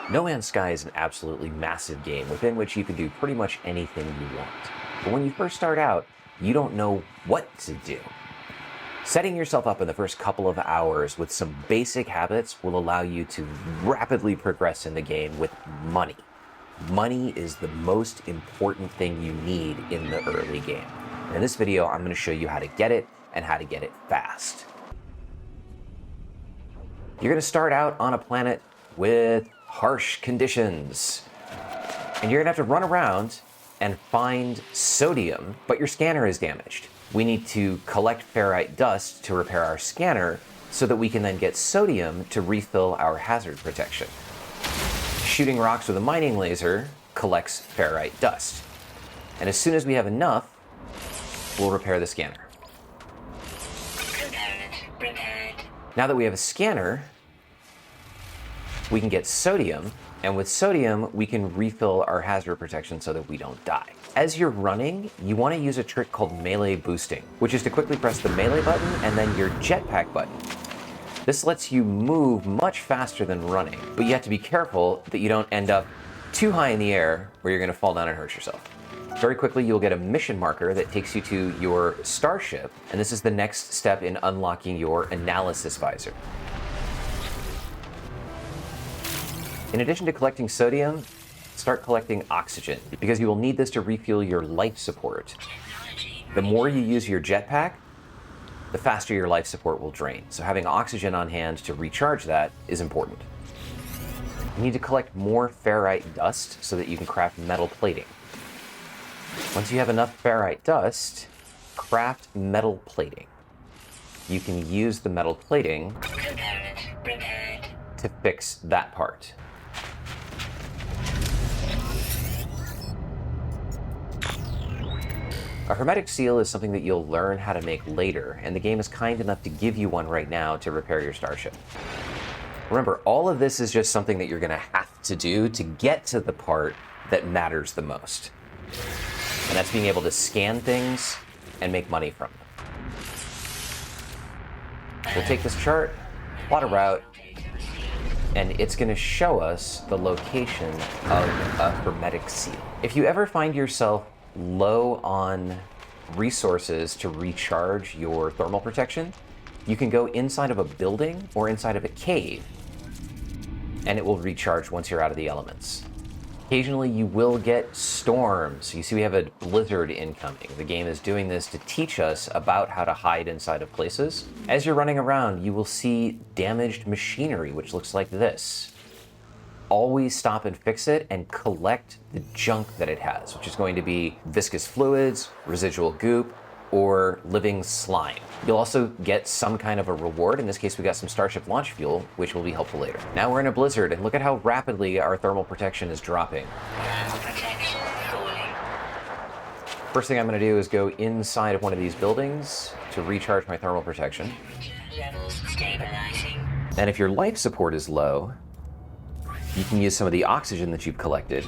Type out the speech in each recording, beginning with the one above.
No Man's Sky is an absolutely massive game within which you can do pretty much anything you want. But when you first start out, you don't know what to do. Setting yourself up in the first couple of hours with some basic habits will allow you to rapidly progress in the game with money. Money is the most important thing you need in the early game. In this video, I'm going to show you how to get it and how to get it fast. You're going to start out on a planet with harsh conditions. And you're going to have to run around and find sodium, but your scanner is damaged. We need to collect ferrite dust to repair our scanner so that we can then get sodium to refill our hazard protection. Shooting rocks with a mining laser collects ferrite dust. And as soon as we have enough, we'll repair the scanner. Now that we have a scanner, we can get sodium, and with sodium, we can refill our hazard protection so that we don't die. As you're running, you want to use a trick called melee boosting, which is to quickly press the melee button and then your jetpack button. This lets you move much faster than running, but you have to be careful that you don't end up too high in the air where you're going to fall down and hurt yourself. Very quickly, you'll get a mission marker that takes you to your starship, and this is the next step in unlocking your analysis visor. In addition to collecting sodium, start collecting oxygen, because you will need this to refuel your life support. The more you use your jetpack, the faster your life support will drain. So having oxygen on hand to recharge that is important. You need to collect more ferrite dust so that you can craft metal plating. Once you have enough ferrite dust, craft metal plating. You can use the metal plating to fix that part. A hermetic seal is something that you'll learn how to make later, and the game is kind enough to give you one right now to repair your starship. Remember, all of this is just something that you're going to have to do to get to the part that matters the most. And that's being able to scan things and make money from them. We'll take this chart, plot a route, and it's going to show us the location of a hermetic seal. If you ever find yourself low on resources to recharge your thermal protection, you can go inside of a building or inside of a cave, and it will recharge once you're out of the elements. Occasionally you will get storms. You see we have a blizzard incoming. The game is doing this to teach us about how to hide inside of places. As you're running around, you will see damaged machinery, which looks like this. Always stop and fix it and collect the junk that it has, which is going to be viscous fluids, residual goop, or living slime. You'll also get some kind of a reward. In this case, we got some Starship launch fuel, which will be helpful later. Now we're in a blizzard, and look at how rapidly our thermal protection is dropping. First thing I'm going to do is go inside of one of these buildings to recharge my thermal protection. And if your life support is low, you can use some of the oxygen that you've collected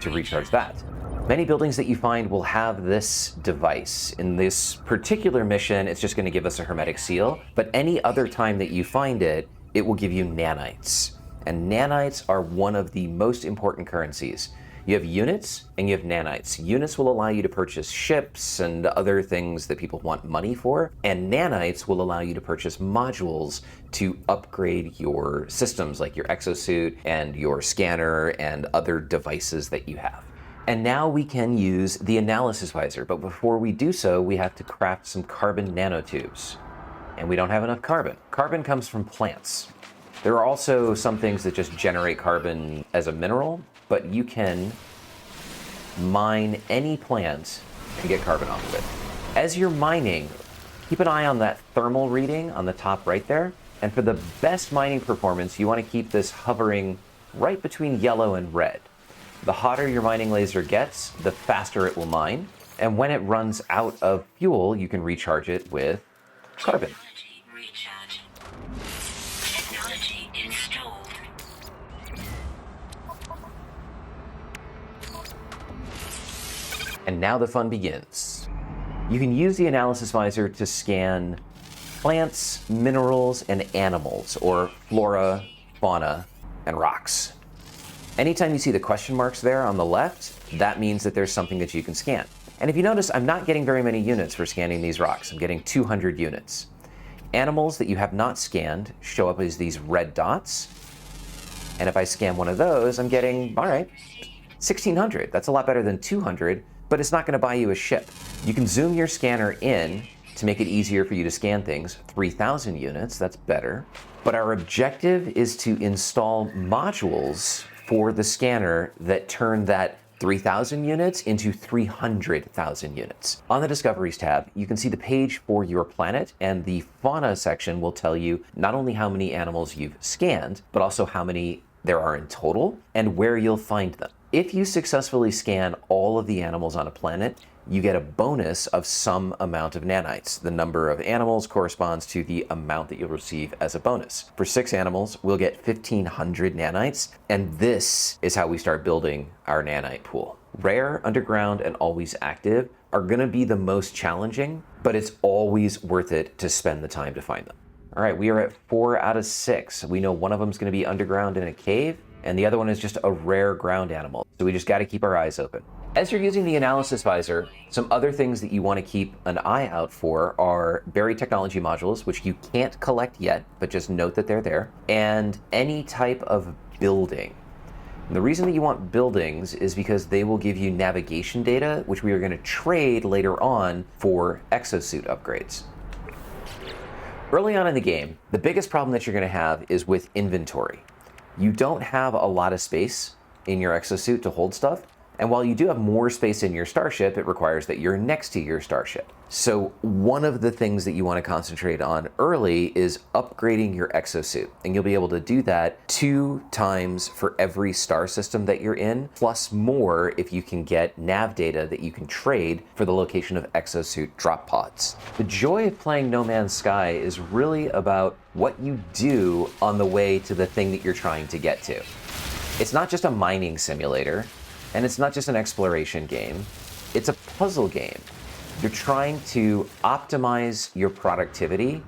to recharge that. Many buildings that you find will have this device. In this particular mission, it's just going to give us a hermetic seal, but any other time that you find it, it will give you nanites. And nanites are one of the most important currencies. You have units and you have nanites. Units will allow you to purchase ships and other things that people want money for, and nanites will allow you to purchase modules to upgrade your systems, like your exosuit and your scanner and other devices that you have. And now we can use the analysis visor, but before we do so, we have to craft some carbon nanotubes. And we don't have enough carbon. Carbon comes from plants. There are also some things that just generate carbon as a mineral, but you can mine any plant and get carbon off of it. As you're mining, keep an eye on that thermal reading on the top right there. And for the best mining performance, you want to keep this hovering right between yellow and red. The hotter your mining laser gets, the faster it will mine. And when it runs out of fuel, you can recharge it with carbon. And now the fun begins. You can use the analysis visor to scan plants, minerals, and animals, or flora, fauna, and rocks. Anytime you see the question marks there on the left, that means that there's something that you can scan. And if you notice, I'm not getting very many units for scanning these rocks. I'm getting 200 units. Animals that you have not scanned show up as these red dots. And if I scan one of those, I'm getting, all right, 1,600. That's a lot better than 200, but it's not going to buy you a ship. You can zoom your scanner in to make it easier for you to scan things. 3,000 units, that's better. But our objective is to install modules for the scanner that turn that 3,000 units into 300,000 units. On the Discoveries tab, you can see the page for your planet, and the fauna section will tell you not only how many animals you've scanned, but also how many there are in total and where you'll find them. If you successfully scan all of the animals on a planet, you get a bonus of some amount of nanites. The number of animals corresponds to the amount that you'll receive as a bonus. For 6 animals, we'll get 1,500 nanites, and this is how we start building our nanite pool. Rare, underground, and always active are gonna be the most challenging, but it's always worth it to spend the time to find them. All right, we are at 4 out of 6. We know one of them is gonna be underground in a cave, and the other one is just a rare ground animal. So we just gotta keep our eyes open. As you're using the analysis visor, some other things that you want to keep an eye out for are buried technology modules, which you can't collect yet, but just note that they're there, and any type of building. And the reason that you want buildings is because they will give you navigation data, which we are going to trade later on for exosuit upgrades. Early on in the game, the biggest problem that you're going to have is with inventory. You don't have a lot of space in your exosuit to hold stuff. And while you do have more space in your starship, it requires that you're next to your starship. So one of the things that you want to concentrate on early is upgrading your exosuit. And you'll be able to do that 2 times for every star system that you're in, plus more if you can get nav data that you can trade for the location of exosuit drop pods. The joy of playing No Man's Sky is really about what you do on the way to the thing that you're trying to get to. It's not just a mining simulator. And it's not just an exploration game, it's a puzzle game. You're trying to optimize your productivity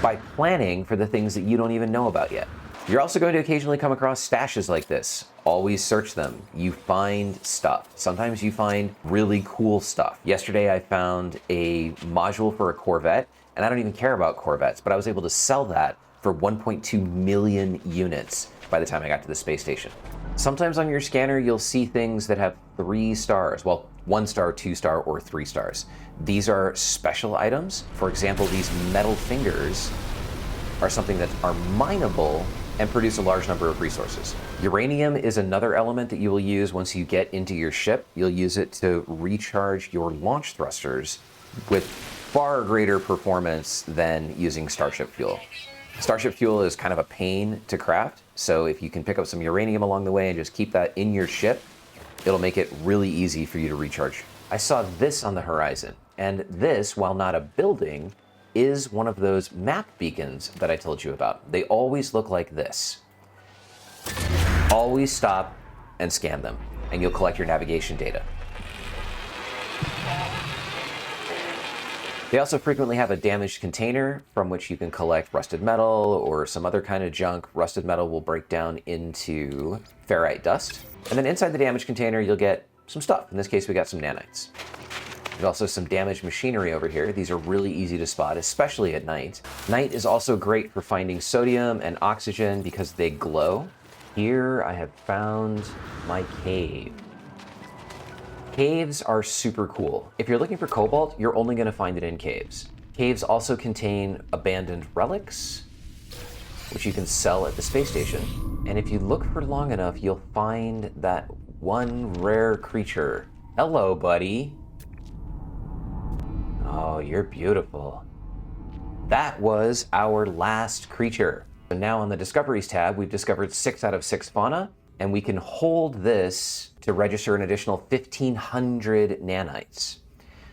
by planning for the things that you don't even know about yet. You're also going to occasionally come across stashes like this. Always search them. You find stuff. Sometimes you find really cool stuff. Yesterday I found a module for a Corvette, and I don't even care about Corvettes, but I was able to sell that for 1.2 million units by the time I got to the space station. Sometimes on your scanner, you'll see things that have 3 stars. Well, 1 star, 2 star, or 3 stars. These are special items. For example, these metal fingers are something that are mineable and produce a large number of resources. Uranium is another element that you will use once you get into your ship. You'll use it to recharge your launch thrusters with far greater performance than using starship fuel. Starship fuel is kind of a pain to craft, so if you can pick up some uranium along the way and just keep that in your ship, it'll make it really easy for you to recharge. I saw this on the horizon, and this, while not a building, is one of those map beacons that I told you about. They always look like this. Always stop and scan them, and you'll collect your navigation data. They also frequently have a damaged container from which you can collect rusted metal or some other kind of junk. Rusted metal will break down into ferrite dust. And then inside the damaged container, you'll get some stuff. In this case, we got some nanites. There's also some damaged machinery over here. These are really easy to spot, especially at night. Night is also great for finding sodium and oxygen because they glow. Here I have found my cave. Caves are super cool. If you're looking for cobalt, you're only going to find it in caves. Caves also contain abandoned relics, which you can sell at the space station. And if you look for long enough, you'll find that one rare creature. Hello, buddy. Oh, you're beautiful. That was our last creature. So now on the Discoveries tab, we've discovered 6 out of 6 fauna, and we can hold this to register an additional 1,500 nanites.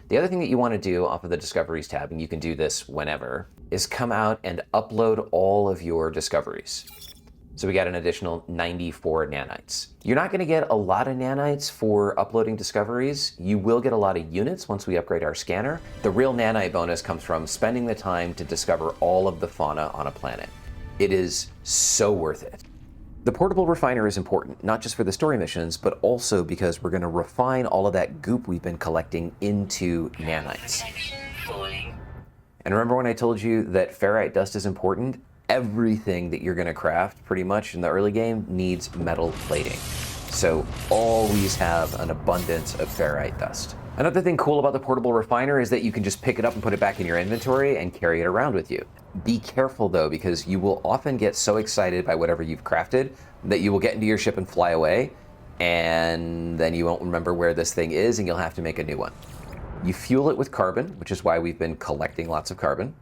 The other thing that you want to do off of the Discoveries tab, and you can do this whenever, is come out and upload all of your discoveries. So we got an additional 94 nanites. You're not going to get a lot of nanites for uploading discoveries. You will get a lot of units once we upgrade our scanner. The real nanite bonus comes from spending the time to discover all of the fauna on a planet. It is so worth it. The portable refiner is important, not just for the story missions, but also because we're going to refine all of that goop we've been collecting into nanites. And remember when I told you that ferrite dust is important? Everything that you're going to craft, pretty much in the early game, needs metal plating. So always have an abundance of ferrite dust. Another thing cool about the portable refiner is that you can just pick it up and put it back in your inventory and carry it around with you. Be careful though, because you will often get so excited by whatever you've crafted that you will get into your ship and fly away, and then you won't remember where this thing is and you'll have to make a new one. You fuel it with carbon, which is why we've been collecting lots of carbon.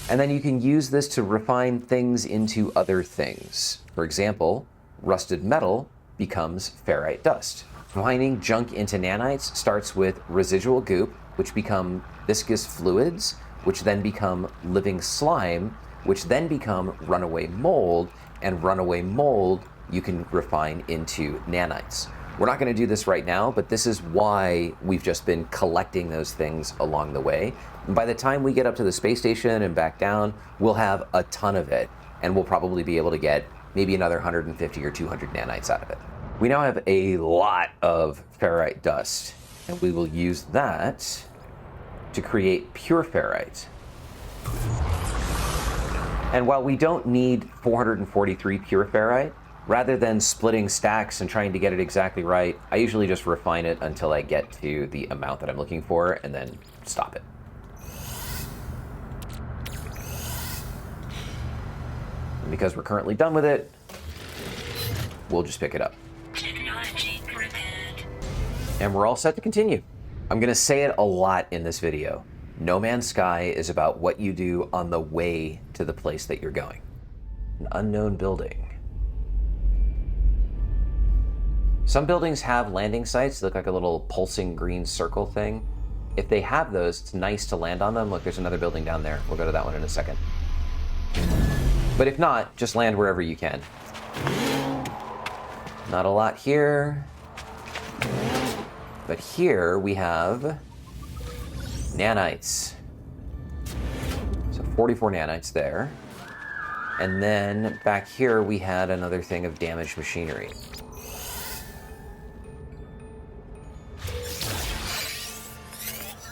And then you can use this to refine things into other things. For example, rusted metal becomes ferrite dust. Refining junk into nanites starts with residual goop, which become viscous fluids, which then become living slime, which then become runaway mold, and runaway mold you can refine into nanites. We're not going to do this right now, but this is why we've just been collecting those things along the way. And by the time we get up to the space station and back down, we'll have a ton of it, and we'll probably be able to get maybe another 150 or 200 nanites out of it. We now have a lot of ferrite dust, and we will use that to create pure ferrite. And while we don't need 443 pure ferrite, rather than splitting stacks and trying to get it exactly right, I usually just refine it until I get to the amount that I'm looking for and then stop it. And because we're currently done with it, we'll just pick it up. And we're all set to continue. I'm going to say it a lot in this video. No Man's Sky is about what you do on the way to the place that you're going. An unknown building. Some buildings have landing sites that look like a little pulsing green circle thing. If they have those, it's nice to land on them. Look, there's another building down there. We'll go to that one in a second. But if not, just land wherever you can. Not a lot here. But here we have nanites. So 44 nanites there. And then back here we had another thing of damaged machinery.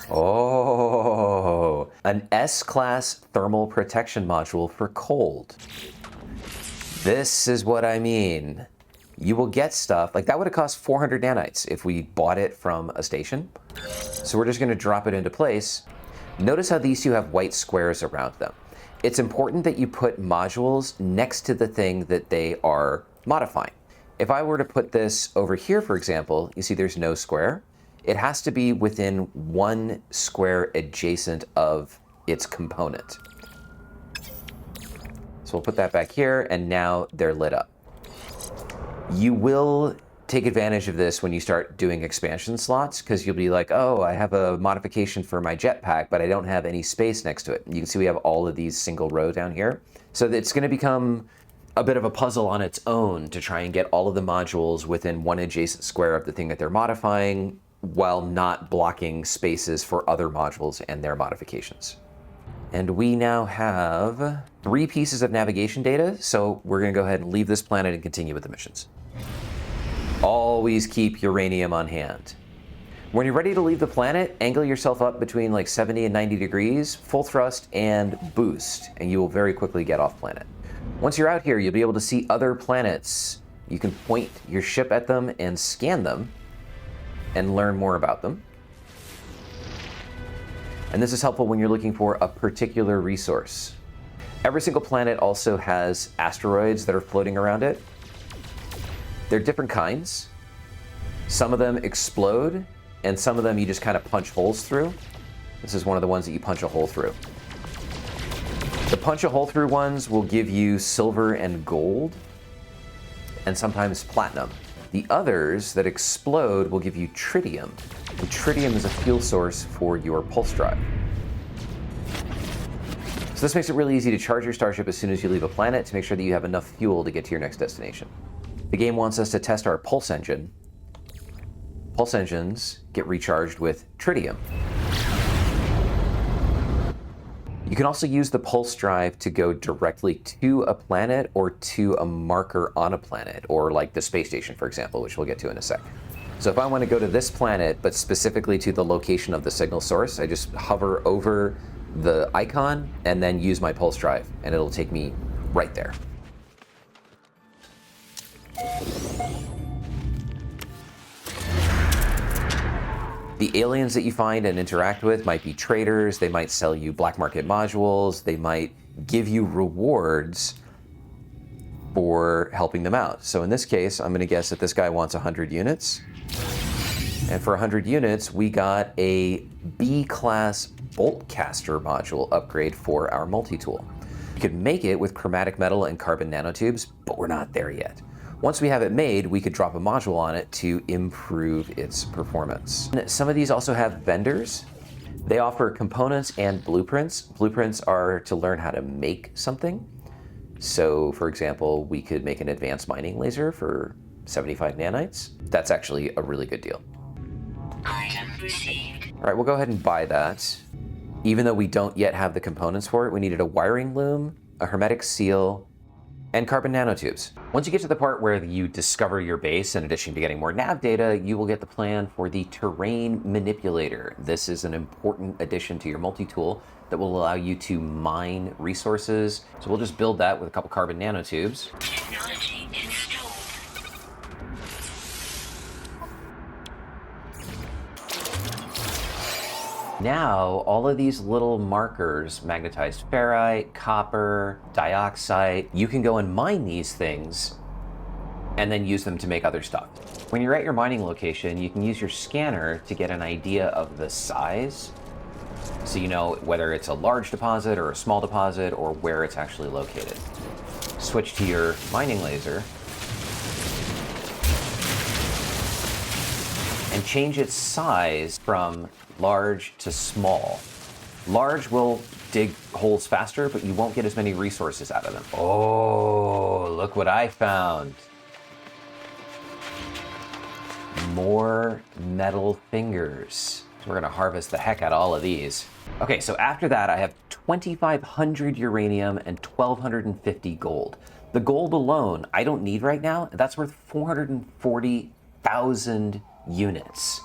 Oh, an S-class thermal protection module for cold. This is what I mean. You will get stuff, like that would have cost 400 nanites if we bought it from a station. So we're just gonna drop it into place. Notice how these two have white squares around them. It's important that you put modules next to the thing that they are modifying. If I were to put this over here, for example, you see there's no square. It has to be within one square adjacent of its component. So we'll put that back here, and now they're lit up. You will take advantage of this when you start doing expansion slots, because you'll be like, oh, I have a modification for my jetpack, but I don't have any space next to it. You can see we have all of these single row down here. So it's going to become a bit of a puzzle on its own to try and get all of the modules within one adjacent square of the thing that they're modifying, while not blocking spaces for other modules and their modifications. And we now have 3 pieces of navigation data, so we're going to go ahead and leave this planet and continue with the missions. Always keep uranium on hand. When you're ready to leave the planet, angle yourself up between like 70 and 90 degrees, full thrust and boost, and you will very quickly get off planet. Once you're out here, you'll be able to see other planets. You can point your ship at them and scan them and learn more about them. And this is helpful when you're looking for a particular resource. Every single planet also has asteroids that are floating around it. They're different kinds. Some of them explode, and some of them you just kind of punch holes through. This is one of the ones that you punch a hole through. The punch a hole through ones will give you silver and gold, and sometimes platinum. The others that explode will give you tritium, and tritium is a fuel source for your pulse drive. So this makes it really easy to charge your starship as soon as you leave a planet to make sure that you have enough fuel to get to your next destination. The game wants us to test our pulse engine. Pulse engines get recharged with tritium. You can also use the pulse drive to go directly to a planet or to a marker on a planet, or like the space station, for example, which we'll get to in a sec. So if I want to go to this planet, but specifically to the location of the signal source, I just hover over the icon and then use my pulse drive, and it'll take me right there. The aliens that you find and interact with might be traders, they might sell you black market modules, they might give you rewards for helping them out. So in this case, I'm gonna guess that this guy wants 100 units. And for 100 units, we got a B-class bolt caster module upgrade for our multi-tool. You could make it with chromatic metal and carbon nanotubes, but we're not there yet. Once we have it made, we could drop a module on it to improve its performance. Some of these also have vendors. They offer components and blueprints. Blueprints are to learn how to make something. So for example, we could make an advanced mining laser for 75 nanites. That's actually a really good deal. Item received. All right, we'll go ahead and buy that. Even though we don't yet have the components for it, we needed a wiring loom, a hermetic seal, and carbon nanotubes. Once you get to the part where you discover your base, in addition to getting more nav data, you will get the plan for the terrain manipulator. This is an important addition to your multi-tool that will allow you to mine resources. So we'll just build that with a couple carbon nanotubes. Technology installed. Now, all of these little markers, magnetized ferrite, copper, dioxide, you can go and mine these things and then use them to make other stuff. When you're at your mining location, you can use your scanner to get an idea of the size, so you know whether it's a large deposit or a small deposit or where it's actually located. Switch to your mining laser and change its size from large to small. Large will dig holes faster, but you won't get as many resources out of them. Oh, look what I found. More metal fingers. So we're gonna harvest the heck out of all of these. Okay, so after that, I have 2,500 uranium and 1,250 gold. The gold alone, I don't need right now. That's worth 440,000 units.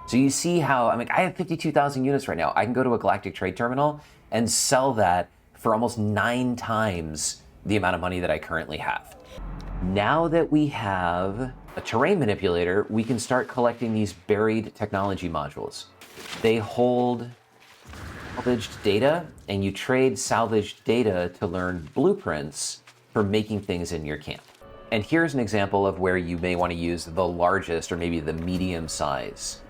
So you see how, I have 52,000 units right now. I can go to a galactic trade terminal and sell that for almost 9 times the amount of money that I currently have. Now that we have a terrain manipulator, we can start collecting these buried technology modules. They hold salvaged data, and you trade salvaged data to learn blueprints for making things in your camp. And here's an example of where you may want to use the largest or maybe the medium size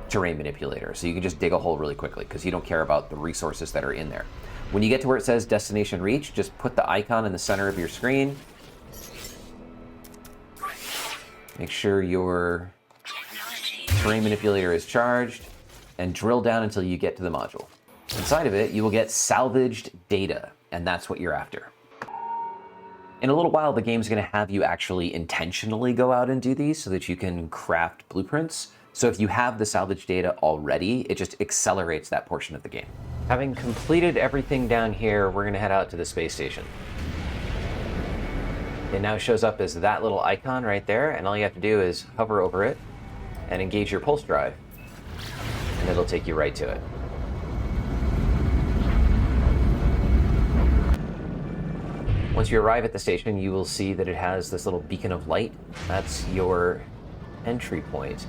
terrain manipulator. So you can just dig a hole really quickly because you don't care about the resources that are in there. When you get to where it says destination reach, just put the icon in the center of your screen. Make sure your terrain manipulator is charged and drill down until you get to the module. Inside of it, you will get salvaged data, and that's what you're after. In a little while, the game's gonna have you actually intentionally go out and do these so that you can craft blueprints. So if you have the salvage data already, it just accelerates that portion of the game. Having completed everything down here, we're gonna head out to the space station. It now shows up as that little icon right there, and all you have to do is hover over it and engage your pulse drive, and it'll take you right to it. Once you arrive at the station, you will see that it has this little beacon of light. That's your entry point.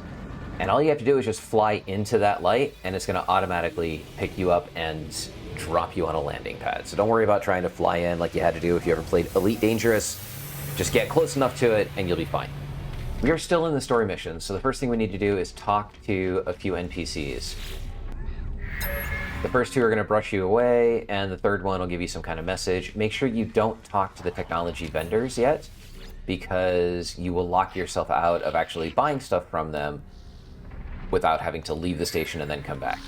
And all you have to do is just fly into that light, and it's gonna automatically pick you up and drop you on a landing pad. So don't worry about trying to fly in like you had to do if you ever played Elite Dangerous. Just get close enough to it and you'll be fine. We are still in the story mission, so the first thing we need to do is talk to a few NPCs. The first 2 are gonna brush you away, and the third one will give you some kind of message. Make sure you don't talk to the technology vendors yet, because you will lock yourself out of actually buying stuff from them without having to leave the station and then come back.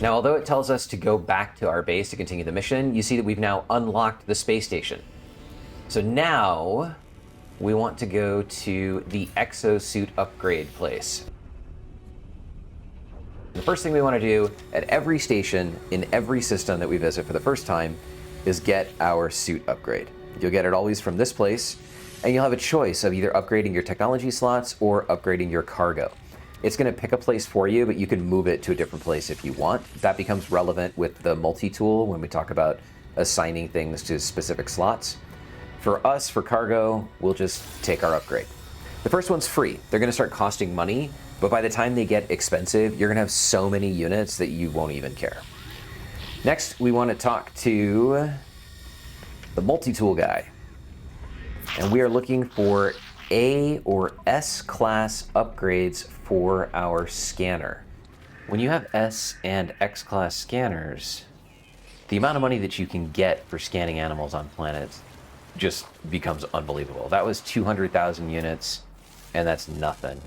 Now, although it tells us to go back to our base to continue the mission, you see that we've now unlocked the space station. So now we want to go to the exosuit upgrade place. The first thing we want to do at every station in every system that we visit for the first time is get our suit upgrade. You'll get it always from this place, and you'll have a choice of either upgrading your technology slots or upgrading your cargo. It's going to pick a place for you, but you can move it to a different place if you want. That becomes relevant with the multi-tool when we talk about assigning things to specific slots. For us, for cargo, we'll just take our upgrade. The first one's free. They're going to start costing money, but by the time they get expensive, you're going to have so many units that you won't even care. Next, we want to talk to the multi-tool guy. And we are looking for A or S class upgrades for our scanner. When you have S and X class scanners, the amount of money that you can get for scanning animals on planets just becomes unbelievable. That was 200,000 units, and that's nothing.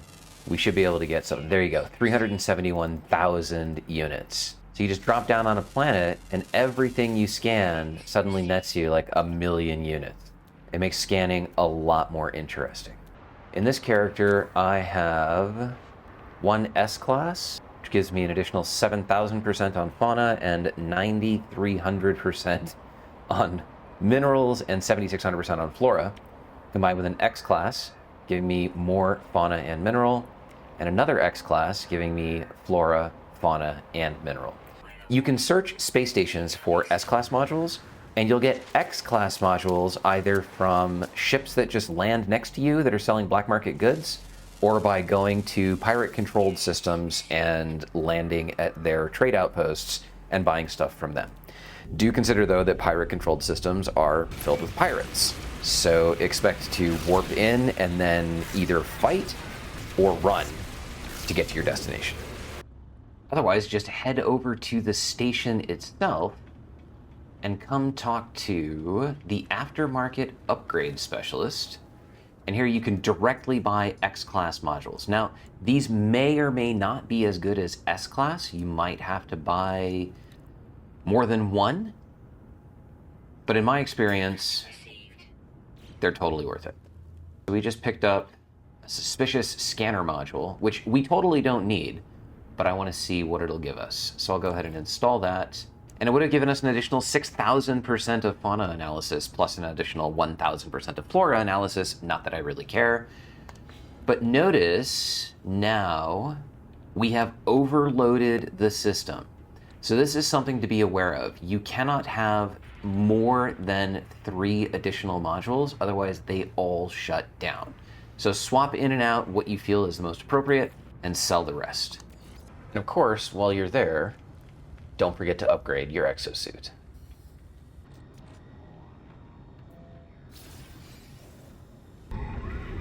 We should be able to get some. There you go, 371,000 units. So you just drop down on a planet, and everything you scan suddenly nets you like 1,000,000 units. It makes scanning a lot more interesting. In this character, I have one S class, which gives me an additional 7,000% on fauna and 9,300% on minerals and 7,600% on flora, combined with an X class, giving me more fauna and mineral, and another X class giving me flora, fauna, and mineral. You can search space stations for S-class modules, and you'll get X-class modules either from ships that just land next to you that are selling black market goods, or by going to pirate-controlled systems and landing at their trade outposts and buying stuff from them. Do consider, though, that pirate-controlled systems are filled with pirates. So expect to warp in and then either fight or run to get to your destination. Otherwise, just head over to the station itself and come talk to the aftermarket upgrade specialist. And here you can directly buy X-class modules. Now, these may or may not be as good as S-class. You might have to buy more than one, but in my experience, they're totally worth it. So we just picked up a suspicious scanner module, which we totally don't need, but I want to see what it'll give us. So I'll go ahead and install that. And it would have given us an additional 6,000% of fauna analysis, plus an additional 1,000% of flora analysis. Not that I really care. But notice now we have overloaded the system. So this is something to be aware of. You cannot have more than 3 additional modules, otherwise they all shut down. So swap in and out what you feel is the most appropriate and sell the rest. And of course, while you're there, don't forget to upgrade your exosuit.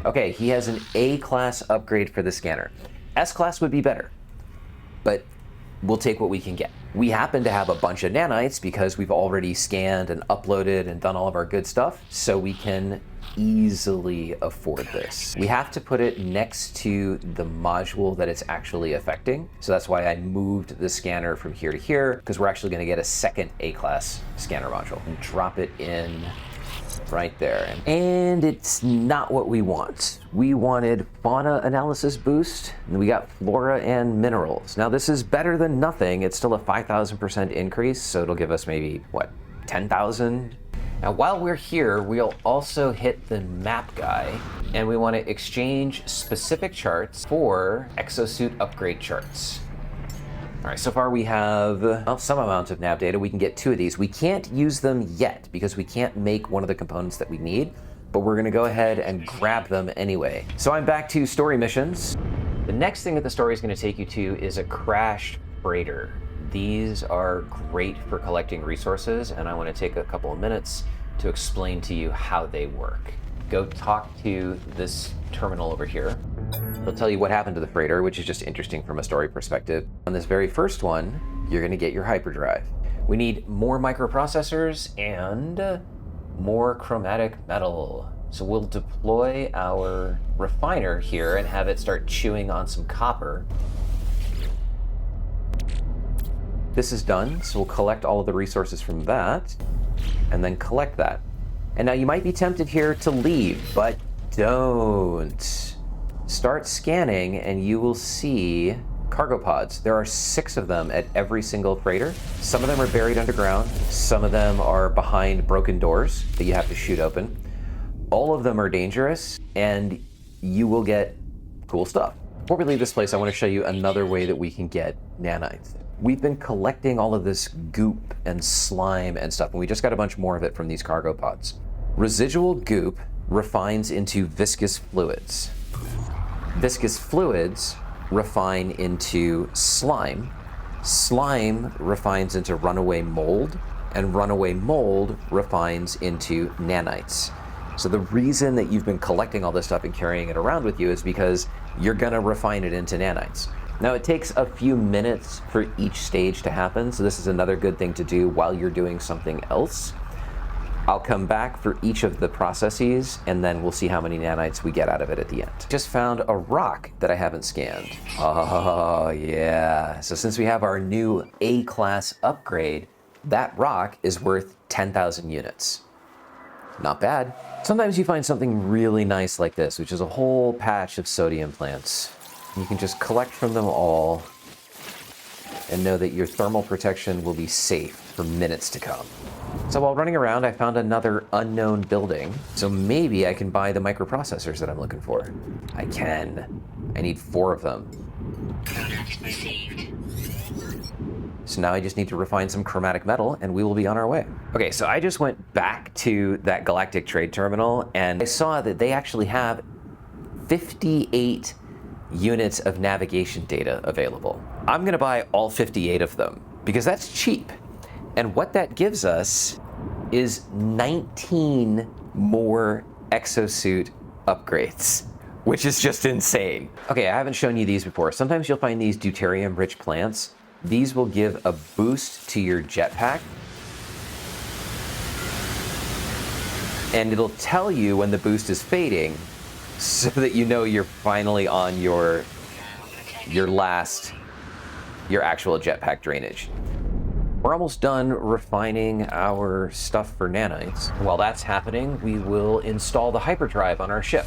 Okay, he has an A-class upgrade for the scanner. S-class would be better, but we'll take what we can get. We happen to have a bunch of nanites because we've already scanned and uploaded and done all of our good stuff, so we can easily afford this. We have to put it next to the module that it's actually affecting. So that's why I moved the scanner from here to here, because we're actually going to get a second A-class scanner module and drop it in right there. And it's not what we want. We wanted fauna analysis boost, and we got flora and minerals. Now this is better than nothing. It's still a 5,000% increase, so it'll give us maybe, what, 10,000? Now while we're here, we'll also hit the map guy, and we want to exchange specific charts for exosuit upgrade charts. All right, so far we have some amount of nav data. We can get 2 of these. We can't use them yet because we can't make one of the components that we need, but we're gonna go ahead and grab them anyway. So I'm back to story missions. The next thing that the story is gonna take you to is a crashed freighter. These are great for collecting resources, and I want to take a couple of minutes to explain to you how they work. Go talk to this terminal over here. They'll tell you what happened to the freighter, which is just interesting from a story perspective. On this very first one, you're going to get your hyperdrive. We need more microprocessors and more chromatic metal. So we'll deploy our refiner here and have it start chewing on some copper. This is done, so we'll collect all of the resources from that, and then collect that. And now you might be tempted here to leave, but don't. Start scanning, and you will see cargo pods. There are 6 of them at every single freighter. Some of them are buried underground. Some of them are behind broken doors that you have to shoot open. All of them are dangerous, and you will get cool stuff. Before we leave this place, I want to show you another way that we can get nanites. We've been collecting all of this goop and slime and stuff, and we just got a bunch more of it from these cargo pods. Residual goop refines into viscous fluids. Viscous fluids refine into slime. Slime refines into runaway mold, and runaway mold refines into nanites. So the reason that you've been collecting all this stuff and carrying it around with you is because you're gonna refine it into nanites. Now it takes a few minutes for each stage to happen, so this is another good thing to do while you're doing something else. I'll come back for each of the processes, and then we'll see how many nanites we get out of it at the end. Just found a rock that I haven't scanned. Oh yeah, so since we have our new A-class upgrade, that rock is worth 10,000 units. Not bad. Sometimes you find something really nice like this, which is a whole patch of sodium plants. You can just collect from them all and know that your thermal protection will be safe for minutes to come. So while running around, I found another unknown building. So maybe I can buy the microprocessors that I'm looking for. I can. I need 4 of them. Product received. So now I just need to refine some chromatic metal and we will be on our way. Okay, so I just went back to that galactic trade terminal and I saw that they actually have 58 units of navigation data available. I'm gonna buy all 58 of them because that's cheap. And what that gives us is 19 more exosuit upgrades, which is just insane. Okay, I haven't shown you these before. Sometimes you'll find these deuterium-rich plants. These will give a boost to your jetpack. And it'll tell you when the boost is fading so that you know you're finally on your actual jetpack drainage. We're almost done refining our stuff for nanites. While that's happening, we will install the hyperdrive on our ship.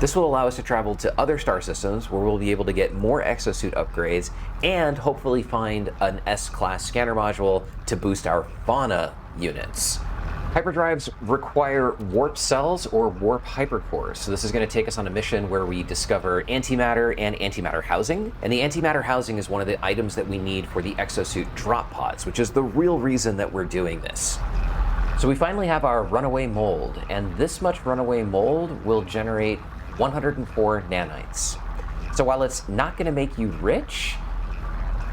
This will allow us to travel to other star systems where we'll be able to get more exosuit upgrades and hopefully find an S-class scanner module to boost our fauna units. Hyperdrives require warp cells or warp hypercores. So this is going to take us on a mission where we discover antimatter and antimatter housing. And the antimatter housing is one of the items that we need for the exosuit drop pods, which is the real reason that we're doing this. So we finally have our runaway mold, and this much runaway mold will generate 104 nanites. So while it's not going to make you rich,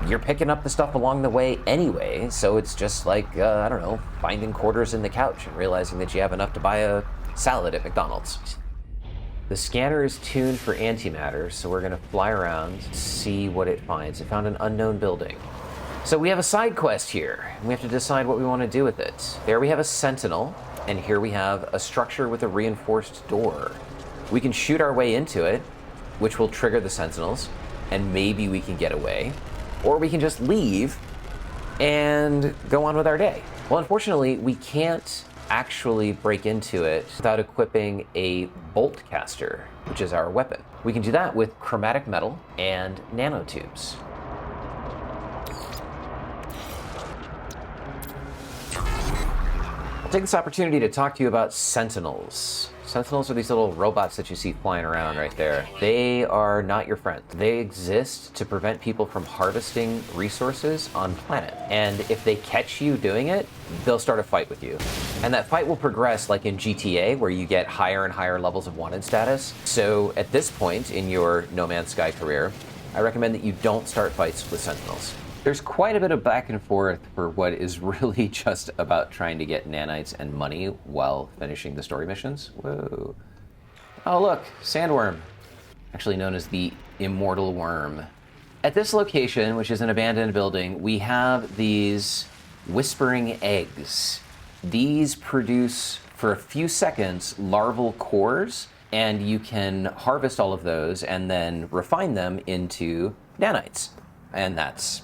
you're picking up the stuff along the way anyway, so it's just like, I don't know, finding quarters in the couch and realizing that you have enough to buy a salad at McDonald's. The scanner is tuned for antimatter, so we're gonna fly around, see what it finds. It found an unknown building. So we have a side quest here, and we have to decide what we want to do with it. There we have a sentinel, and here we have a structure with a reinforced door. We can shoot our way into it, which will trigger the sentinels, and maybe we can get away. Or we can just leave and go on with our day. Well, unfortunately, we can't actually break into it without equipping a bolt caster, which is our weapon. We can do that with chromatic metal and nanotubes. I'll take this opportunity to talk to you about sentinels. Sentinels are these little robots that you see flying around right there. They are not your friend. They exist to prevent people from harvesting resources on planet. And if they catch you doing it, they'll start a fight with you. And that fight will progress like in GTA, where you get higher and higher levels of wanted status. So at this point in your No Man's Sky career, I recommend that you don't start fights with sentinels. There's quite a bit of back and forth for what is really just about trying to get nanites and money while finishing the story missions. Whoa. Oh look, sandworm. Actually known as the immortal worm. At this location, which is an abandoned building, we have these whispering eggs. These produce, for a few seconds, larval cores, and you can harvest all of those and then refine them into nanites. And that's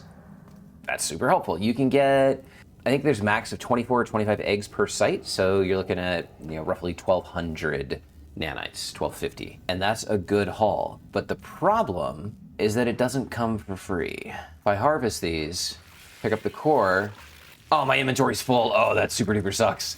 super helpful. You can get, I think there's max of 24 or 25 eggs per site, so you're looking at, roughly 1,200 nanites, 1,250. And that's a good haul. But the problem is that it doesn't come for free. If I harvest these, pick up the core, oh, my inventory's full. Oh, that super duper sucks.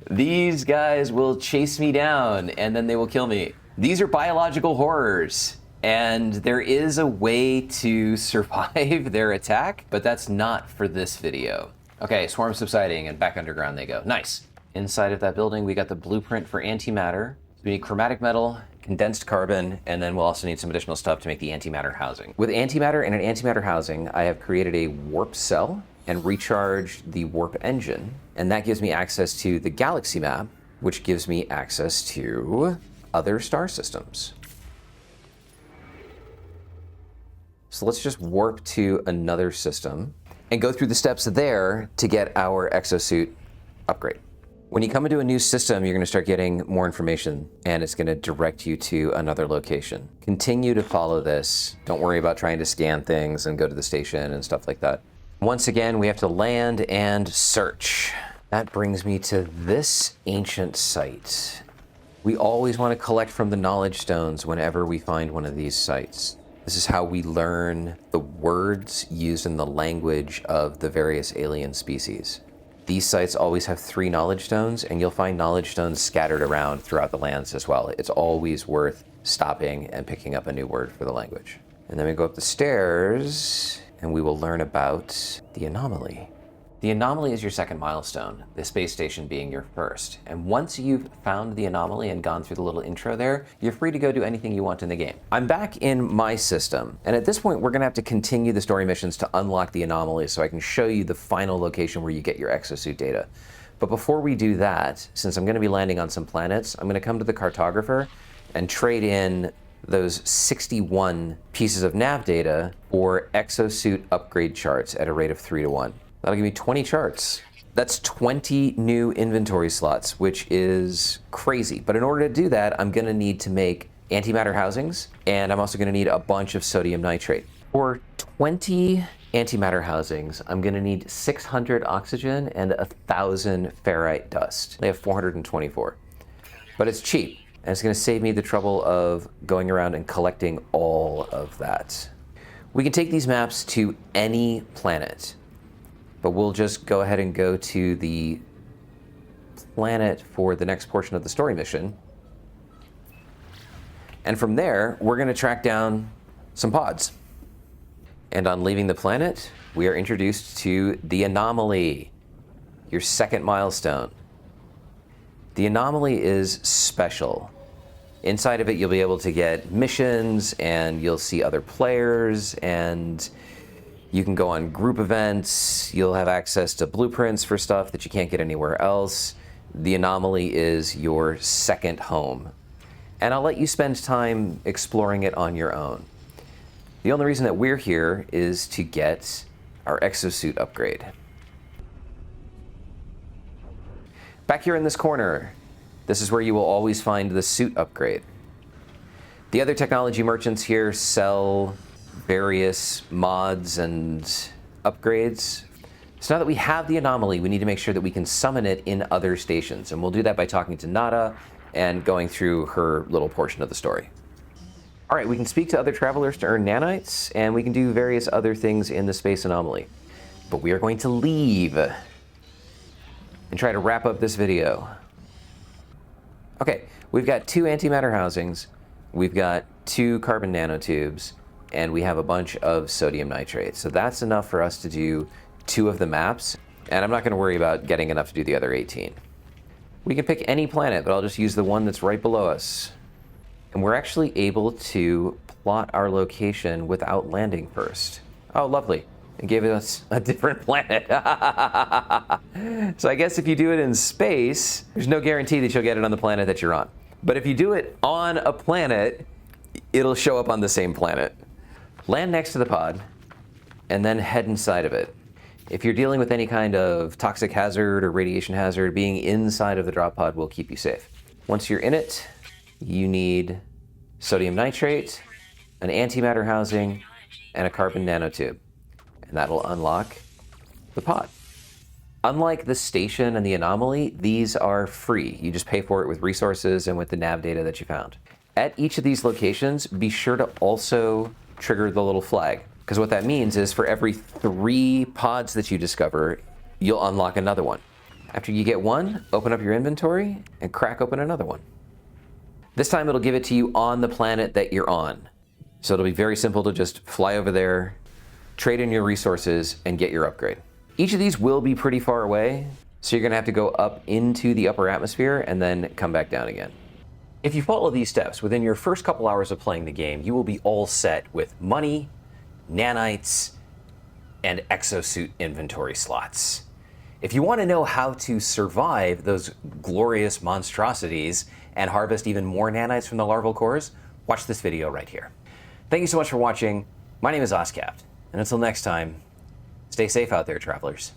These guys will chase me down and then they will kill me. These are biological horrors, and there is a way to survive their attack, but that's not for this video. Okay, swarm subsiding and back underground they go. Nice. Inside of that building, we got the blueprint for antimatter. So we need chromatic metal, condensed carbon, and then we'll also need some additional stuff to make the antimatter housing. With antimatter and an antimatter housing, I have created a warp cell and recharged the warp engine, and that gives me access to the galaxy map, which gives me access to other star systems. So let's just warp to another system and go through the steps there to get our exosuit upgrade. When you come into a new system, you're going to start getting more information, and it's going to direct you to another location. Continue to follow this. Don't worry about trying to scan things and go to the station and stuff like that. Once again, we have to land and search. That brings me to this ancient site. We always want to collect from the knowledge stones whenever we find one of these sites. This is how we learn the words used in the language of the various alien species. These sites always have 3 knowledge stones, and you'll find knowledge stones scattered around throughout the lands as well. It's always worth stopping and picking up a new word for the language. And then we go up the stairs, and we will learn about the Anomaly. The Anomaly is your second milestone, the space station being your first. And once you've found the Anomaly and gone through the little intro there, you're free to go do anything you want in the game. I'm back in my system, and at this point we're gonna have to continue the story missions to unlock the Anomaly so I can show you the final location where you get your exosuit data. But before we do that, since I'm gonna be landing on some planets, I'm gonna come to the cartographer and trade in those 61 pieces of nav data for exosuit upgrade charts at a rate of 3-to-1. That'll give me 20 charts. That's 20 new inventory slots, which is crazy. But in order to do that, I'm gonna need to make antimatter housings, and I'm also gonna need a bunch of sodium nitrate. For 20 antimatter housings, I'm gonna need 600 oxygen and 1,000 ferrite dust. They have 424. But it's cheap, and it's gonna save me the trouble of going around and collecting all of that. We can take these maps to any planet, but we'll just go ahead and go to the planet for the next portion of the story mission. And from there, we're gonna track down some pods. And on leaving the planet, we are introduced to the Anomaly, your second milestone. The Anomaly is special. Inside of it, you'll be able to get missions, and you'll see other players, and you can go on group events. You'll have access to blueprints for stuff that you can't get anywhere else. The Anomaly is your second home. And I'll let you spend time exploring it on your own. The only reason that we're here is to get our exosuit upgrade. Back here in this corner, this is where you will always find the suit upgrade. The other technology merchants here sell various mods and upgrades. So now that we have the Anomaly, we need to make sure that we can summon it in other stations. And we'll do that by talking to Nada and going through her little portion of the story. All right, we can speak to other travelers to earn nanites, and we can do various other things in the space Anomaly. But we are going to leave and try to wrap up this video. Okay, we've got 2 antimatter housings, we've got 2 carbon nanotubes, and we have a bunch of sodium nitrate. So that's enough for us to do 2 of the maps, and I'm not gonna worry about getting enough to do the other 18. We can pick any planet, but I'll just use the one that's right below us. And we're actually able to plot our location without landing first. Oh, lovely. It gave us a different planet. So I guess if you do it in space, there's no guarantee that you'll get it on the planet that you're on. But if you do it on a planet, it'll show up on the same planet. Land next to the pod, and then head inside of it. If you're dealing with any kind of toxic hazard or radiation hazard, being inside of the drop pod will keep you safe. Once you're in it, you need sodium nitrate, an antimatter housing, and a carbon nanotube. And that'll unlock the pod. Unlike the station and the anomaly, these are free. You just pay for it with resources and with the nav data that you found. At each of these locations, be sure to also trigger the little flag, because what that means is for every 3 pods that you discover, you'll unlock another one. After you get one, open up your inventory and crack open another one. This time it'll give it to you on the planet that you're on. So it'll be very simple to just fly over there, trade in your resources, and get your upgrade. Each of these will be pretty far away, so you're gonna have to go up into the upper atmosphere and then come back down again. If you follow these steps, within your first couple hours of playing the game, you will be all set with money, nanites, and exosuit inventory slots. If you want to know how to survive those glorious monstrosities and harvest even more nanites from the larval cores, watch this video right here. Thank you so much for watching. My name is Oskapt, and until next time, stay safe out there, travelers.